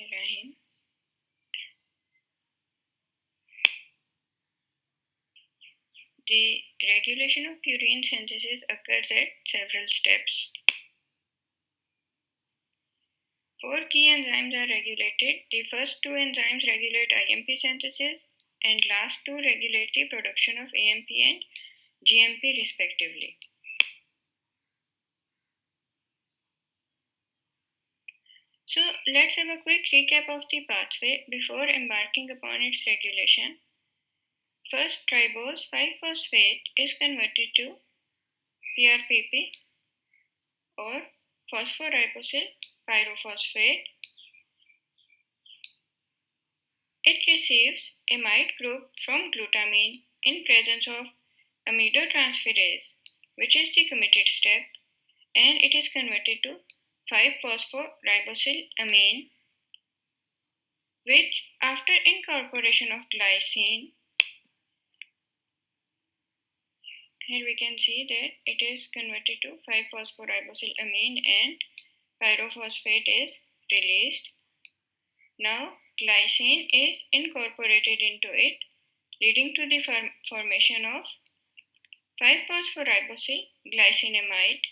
Bismillahirrahmanirrahim. The regulation of purine synthesis occurs at several steps. 4 key enzymes are regulated. The first 2 enzymes regulate IMP synthesis and last 2 regulate the production of AMP and GMP respectively. So let's have a quick recap of the pathway before embarking upon its regulation. First, ribose 5-phosphate is converted to PRPP or phosphoribosyl pyrophosphate. It receives amide group from glutamine in presence of amidotransferase, which is the committed step, and it is converted to 5-phosphoribosyl amine, which after incorporation of glycine, here we can see that it is converted to 5-phosphoribosyl amine and pyrophosphate is released. Now glycine is incorporated into it, leading to the formation of 5-phosphoribosyl glycinamide.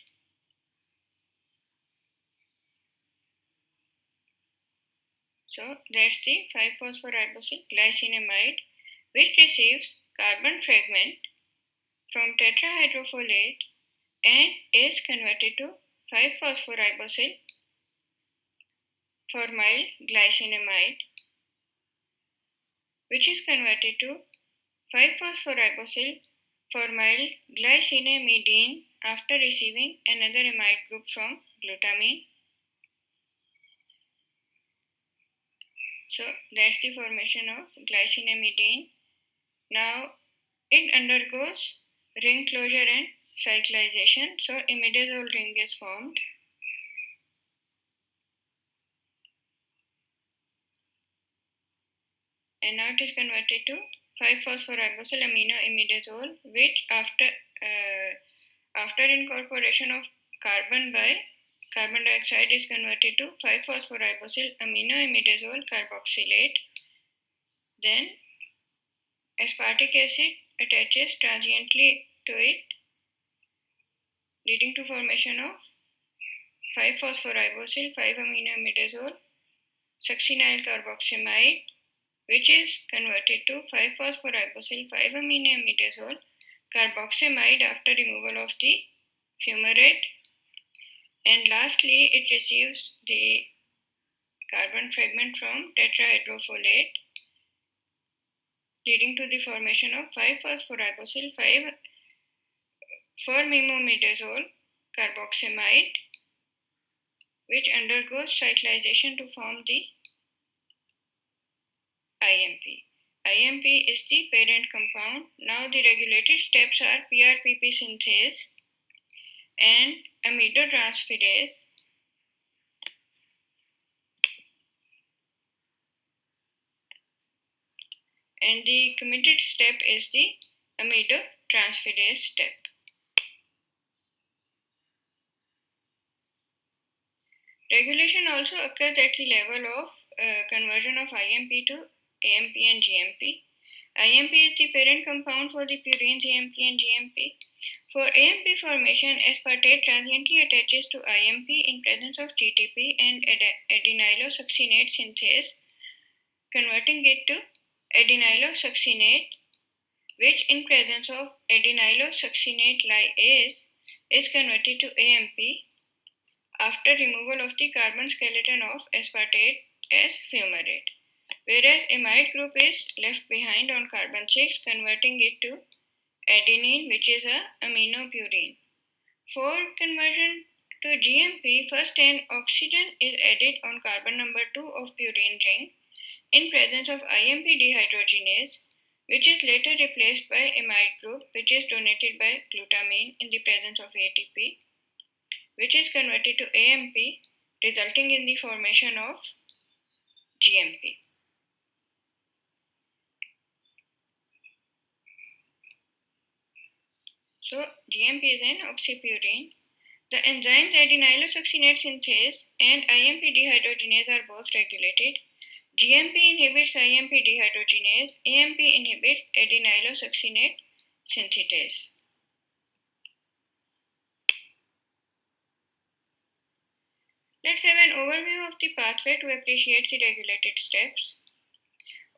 So that's the 5-phosphoribosyl glycinamide, which receives carbon fragment from tetrahydrofolate and is converted to 5-phosphoribosyl formyl glycinamide, which is converted to 5-phosphoribosyl formyl glycinamidine after receiving another amide group from glutamine. So that's the formation of glycinamidine. Now it undergoes ring closure and cyclization, so imidazole ring is formed. And now it is converted to 5-phosphoribosyl aminoimidazole, which after incorporation of carbon by carbon dioxide is converted to 5-phosphoribosyl aminoimidazole carboxylate. Then aspartic acid attaches transiently to it, leading to formation of 5-phosphoribosyl 5-aminoimidazole succinyl carboxamide, which is converted to 5-phosphoribosyl 5-aminoimidazole carboxamide after removal of the fumarate. And lastly, it receives the carbon fragment from tetrahydrofolate, leading to the formation of 5-phosphoribosyl 5-formimimidazole carboxamide, which undergoes cyclization to form the IMP. IMP is the parent compound. Now the regulated steps are PRPP synthase and amidotransferase. And the committed step is the amidotransferase step. Regulation also occurs at the level of conversion of IMP to AMP and GMP. IMP is the parent compound for the purines AMP and GMP. For AMP formation, aspartate transiently attaches to IMP in presence of TTP and adenylosuccinate synthase, converting it to adenylosuccinate, which in presence of adenylosuccinate lyase is converted to AMP after removal of the carbon skeleton of aspartate as fumarate, whereas amide group is left behind on carbon 6, converting it to adenine, which is a aminopurine. For conversion to GMP, first an oxygen is added on carbon number 2 of purine ring in presence of IMP dehydrogenase, which is later replaced by amide group, which is donated by glutamine in the presence of ATP, which is converted to AMP, resulting in the formation of GMP. So GMP is an oxypurine. The enzymes adenylosuccinate synthase and IMP dehydrogenase are both regulated. GMP inhibits IMP dehydrogenase, AMP inhibits adenylosuccinate synthetase. Let's have an overview of the pathway to appreciate the regulated steps.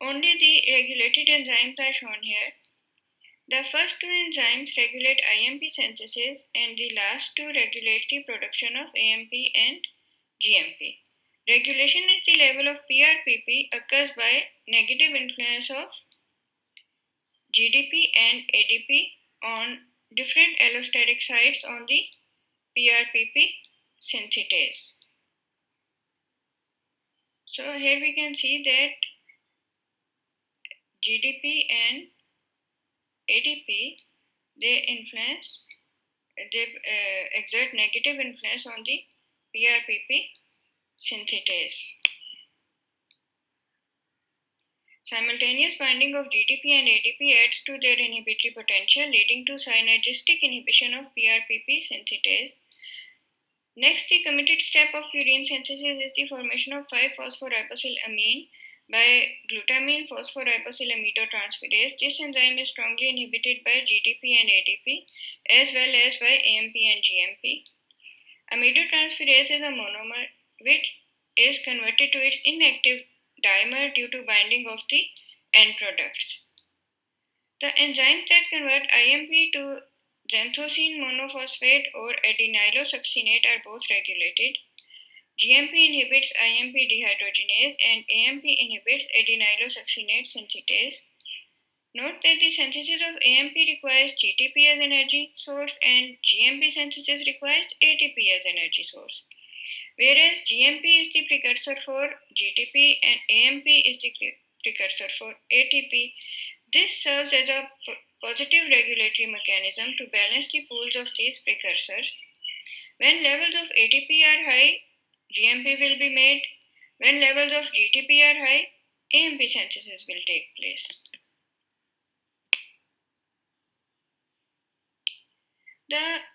Only the regulated enzymes are shown here. The first two enzymes regulate IMP synthesis and the last two regulate the production of AMP and GMP. Regulation at the level of PRPP occurs by negative influence of GDP and ADP on different allosteric sites on the PRPP synthetase. So here we can see that GDP and ADP they exert negative influence on the PRPP synthetase. Simultaneous binding of GDP and ADP adds to their inhibitory potential, leading to synergistic inhibition of PRPP synthetase. Next, the committed step of purine synthesis is the formation of 5-phosphoribosylamine by glutamine phosphoribosylamidinotransferase. This enzyme is strongly inhibited by GDP and ADP as well as by AMP and GMP. Amidinotransferase is a monomer which is converted to its inactive dimer due to binding of the end products. The enzymes that convert IMP to xanthosine monophosphate or adenylosuccinate are both regulated. GMP inhibits IMP dehydrogenase and AMP inhibits adenylosuccinate synthetase. Note that the synthesis of AMP requires GTP as energy source and GMP synthesis requires ATP as energy source. Whereas GMP is the precursor for GTP and AMP is the precursor for ATP, this serves as a positive regulatory mechanism to balance the pools of these precursors. When levels of ATP are high, GMP will be made. When levels of GTP are high, AMP synthesis will take place. The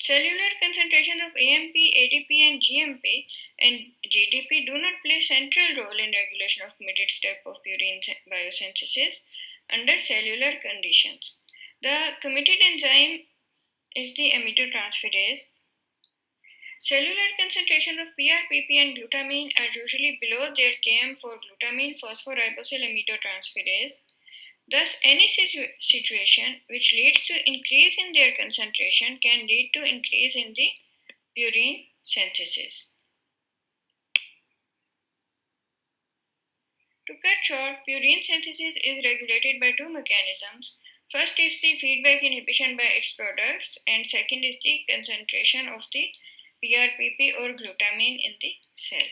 cellular concentrations of AMP, ATP and GMP and GDP do not play central role in regulation of committed step of purine biosynthesis under cellular conditions. The committed enzyme is the amidinotransferase. Cellular concentrations of PRPP and glutamine are usually below their Km for glutamine phosphoribosylamidinotransferase. Thus, any situation which leads to increase in their concentration can lead to increase in the purine synthesis. To cut short, purine synthesis is regulated by two mechanisms. First is the feedback inhibition by its products, and second is the concentration of the PRPP or glutamine in the cell.